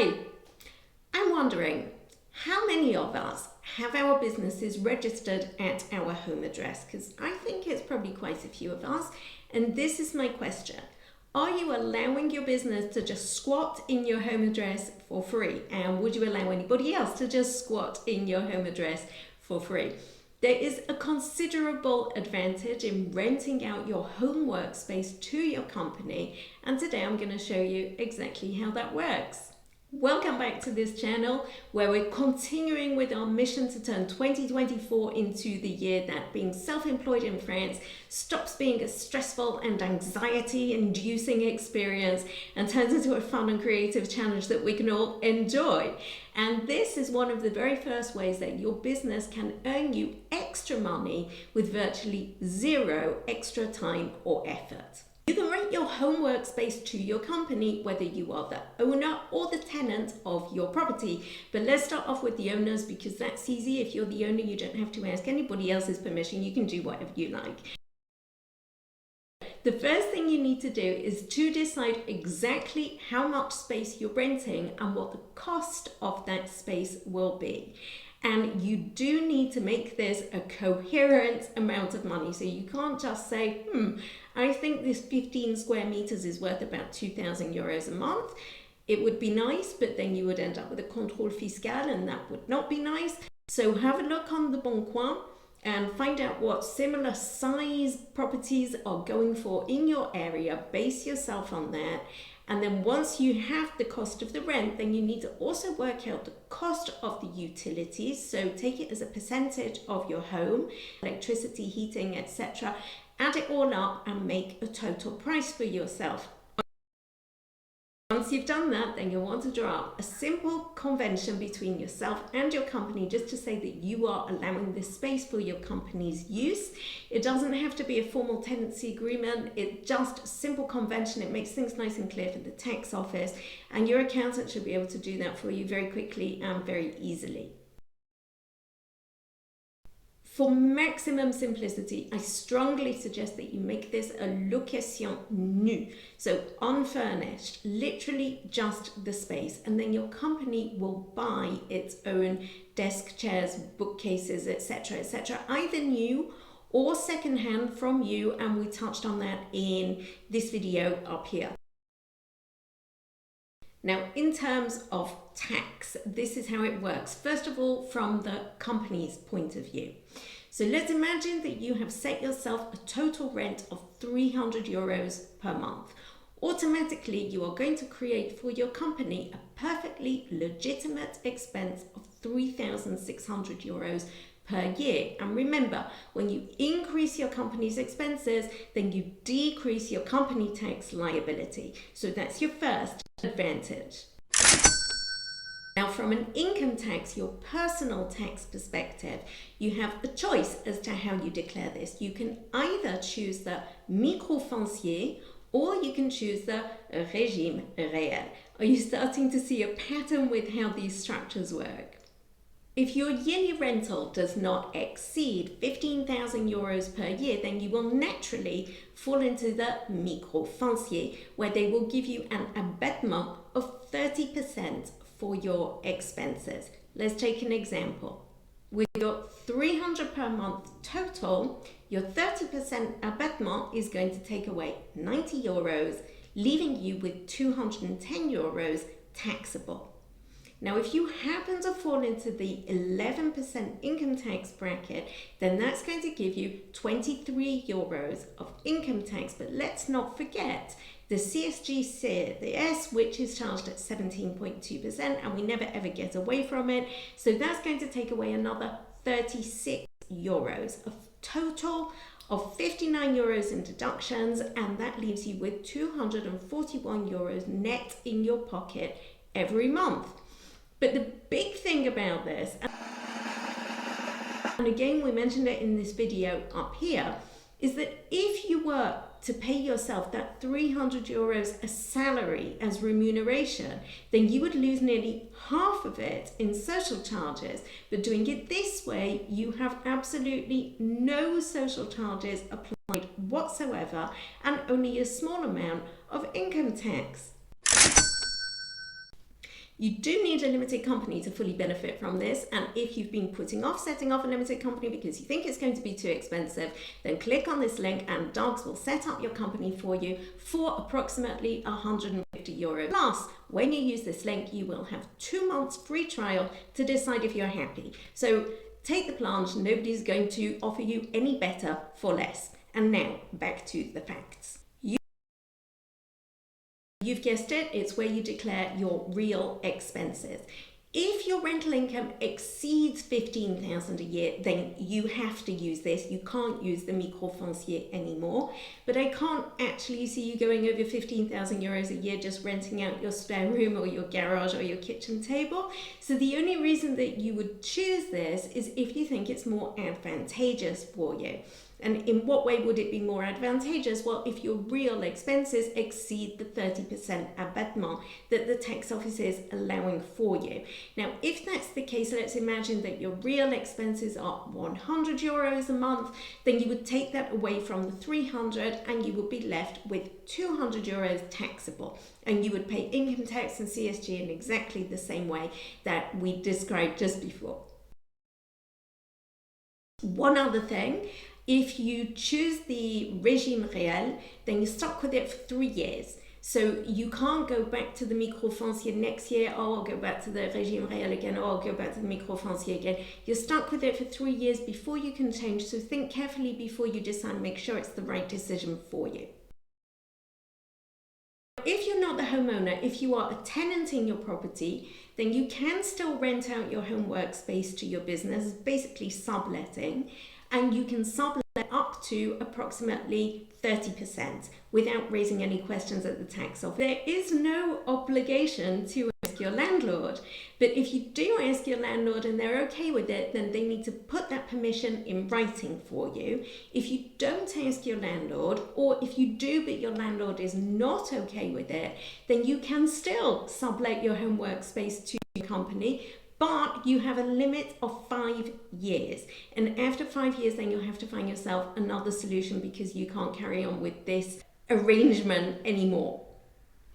Hi, I'm wondering how many of us have our businesses registered at our home address? Because I think it's probably quite a few of us. And this is my question. Are you allowing your business to just squat in your home address for free? And would you allow anybody else to just squat in your home address for free? There is a considerable advantage in renting out your home workspace to your company, and today I'm going to show you exactly how that works. Welcome back to this channel where we're continuing with our mission to turn 2024 into the year that being self-employed in France stops being a stressful and anxiety-inducing experience and turns into a fun and creative challenge that we can all enjoy. And this is one of the very first ways that your business can earn you extra money with virtually zero extra time or effort. You can rent your home workspace to your company, whether you are the owner or the tenant of your property. But let's start off with the owners because that's easy. If you're the owner, you don't have to ask anybody else's permission. You can do whatever you like. The first thing you need to do is to decide exactly how much space you're renting and what the cost of that space will be. And you do need to make this a coherent amount of money. So you can't just say, I think this 15 square meters is worth about 2,000 euros a month. It would be nice, but then you would end up with a contrôle fiscal and that would not be nice. So have a look on the Bon Coin and find out what similar size properties are going for in your area. Base yourself on that. And then once you have the cost of the rent, then you need to also work out the cost of the utilities. So take it as a percentage of your home, electricity, heating, etc. Add it all up and make a total price for yourself. Once you've done that, then you'll want to draw up a simple convention between yourself and your company just to say that you are allowing this space for your company's use. It doesn't have to be a formal tenancy agreement. It's just a simple convention. It makes things nice and clear for the tax office, and your accountant should be able to do that for you very quickly and very easily. For maximum simplicity, I strongly suggest that you make this a location nue, so unfurnished, literally just the space, and then your company will buy its own desk, chairs, bookcases, etc., either new or secondhand from you, and we touched on that in this video up here. Now, in terms of tax, this is how it works. First of all, from the company's point of view. So let's imagine that you have set yourself a total rent of 300 euros per month. Automatically, you are going to create for your company a perfectly legitimate expense of 3,600 euros per year. And remember, when you increase your company's expenses, then you decrease your company tax liability. So that's your first advantage. Now, from an income tax, your personal tax perspective, you have a choice as to how you declare this. You can either choose the micro-foncier or you can choose the régime réel. Are you starting to see a pattern with how these structures work? If your yearly rental does not exceed 15,000 euros per year, then you will naturally fall into the micro-foncier, where they will give you an abattement of 30% for your expenses. Let's take an example. With your 300 per month total, your 30% abattement is going to take away 90 euros, leaving you with 210 euros taxable. Now, if you happen to fall into the 11% income tax bracket, then that's going to give you 23 euros of income tax. But let's not forget the CSG-CRDS, which is charged at 17.2%, and we never ever get away from it. So that's going to take away another 36 euros, a total of 59 euros in deductions, and that leaves you with 241 euros net in your pocket every month. But the big thing about this, and again we mentioned it in this video up here, is that if you were to pay yourself that 300 euros a salary as remuneration, then you would lose nearly half of it in social charges. But doing it this way, you have absolutely no social charges applied whatsoever and only a small amount of income tax. You do need a limited company to fully benefit from this, and if you've been putting off setting up a limited company because you think it's going to be too expensive, then click on this link and Dogs will set up your company for you for approximately €150. Plus, when you use this link, you will have 2 months free trial to decide if you're happy. So take the plunge, nobody's going to offer you any better for less. And now, back to the facts. You've guessed it, it's where you declare your real expenses. If your rental income exceeds 15,000 a year, then you have to use this. You can't use the microfoncier anymore. But I can't actually see you going over 15,000 euros a year just renting out your spare room or your garage or your kitchen table. So the only reason that you would choose this is if you think it's more advantageous for you. And in what way would it be more advantageous? Well, if your real expenses exceed the 30% abattement that the tax office is allowing for you. Now, if that's the case, let's imagine that your real expenses are €100 a month, then you would take that away from the 300 and you would be left with €200 taxable. And you would pay income tax and CSG in exactly the same way that we described just before. One other thing, if you choose the régime réel, then you're stuck with it for 3 years. So you can't go back to the microfoncier next year, or I'll go back to the régime réel again, or I'll go back to the microfoncier again. You're stuck with it for 3 years before you can change. So think carefully before you decide, make sure it's the right decision for you. If you're not the homeowner, if you are a tenant in your property, then you can still rent out your home workspace to your business, basically subletting, and you can sublet up to approximately 30% without raising any questions at the tax office. There is no obligation to ask your landlord, but if you do ask your landlord and they're okay with it, then they need to put that permission in writing for you. If you don't ask your landlord, or if you do but your landlord is not okay with it, then you can still sublet your home workspace to your company, but you have a limit of 5 years. And after 5 years, then you'll have to find yourself another solution because you can't carry on with this arrangement anymore.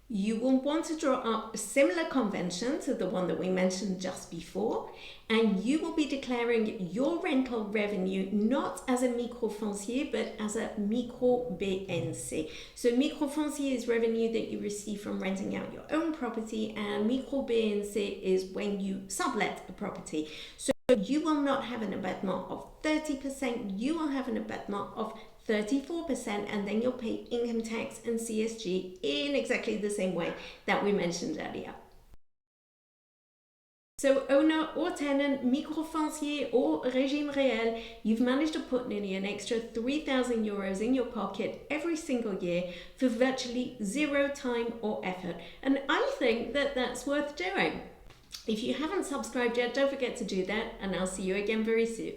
You will want to draw up a similar convention to the one that we mentioned just before, and you will be declaring your rental revenue not as a microfoncier but as a micro-BNC. So microfoncier is revenue that you receive from renting out your own property, and micro-BNC is when you sublet a property. So you will not have an abattement of 30%, you will have an abattement of 34%, and then you'll pay income tax and CSG in exactly the same way that we mentioned earlier. So owner or tenant, microfoncier or régime réel, you've managed to put nearly an extra €3,000 in your pocket every single year for virtually zero time or effort. And I think that that's worth doing. If you haven't subscribed yet, don't forget to do that, and I'll see you again very soon.